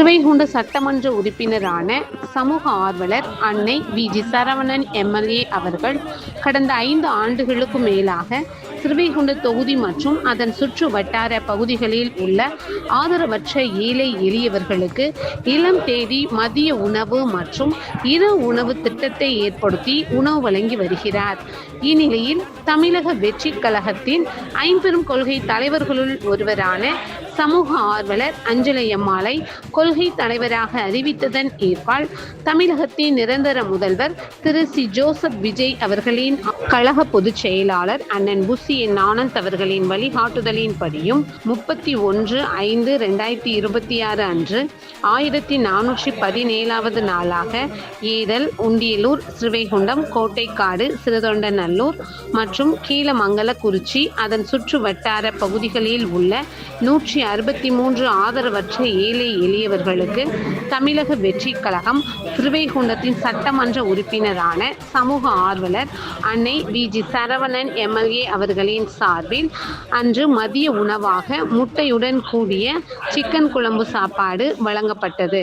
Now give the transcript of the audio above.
ஸ்ரீவைகுண்ட சட்டமன்ற உறுப்பினரான சமூக ஆர்வலர் அன்னை வி.ஜி. சரவணன் எம்.எல்.ஏ. அவர்கள் கடந்த 5 ஆண்டுகளுக்கு மேலாக ஸ்ரீவைகுண்ட தொகுதி மற்றும் அதன் சுற்று வட்டார பகுதிகளில் உள்ள ஆதரவற்ற ஏழை எளியவர்களுக்கு இளம் தேதி மதிய உணவு மற்றும் இரவு உணவு திட்டத்தை ஏற்படுத்தி உணவு வழங்கி வருகிறார். இந்நிலையில் தமிழக வெற்றி கழகத்தின் ஐம்பெரும் கொள்கை தலைவர்களுள் ஒருவரான சமூக ஆர்வலர் அஞ்சலையம்மாளை கொள்கை தலைவராக அறிவித்ததன் ஏற்பால் தமிழகத்தின் நிரந்தர முதல்வர் திரு சி. ஜோசப் விஜய் அவர்களின் கழக பொதுச் செயலாளர் அண்ணன் புசி என். ஆனந்த் அவர்களின் வழிகாட்டுதலின்படியும் 31/5/2026 அன்று 1417வது நாளாக ஏதல், உண்டியலூர், ஸ்ரீவைகுண்டம், கோட்டைக்காடு, சிறுதொண்டநல்லூர் மற்றும் கீழமங்கலக்குறிச்சி அதன் சுற்று வட்டார பகுதிகளில் உள்ள 163 ஆதரவற்ற ஏழை எளியவர்களுக்கு தமிழக வெற்றி கழகம் ஸ்ரீவைகுண்டத்தின் சட்டமன்ற உறுப்பினரான சமூக ஆர்வலர் அன்னை வி.ஜி. சரவணன் எம்.எல்.ஏ. அவர்களின் சார்பில் அன்று மதிய உணவாக முட்டையுடன் கூடிய சிக்கன் குழம்பு சாப்பாடு வழங்கப்பட்டது.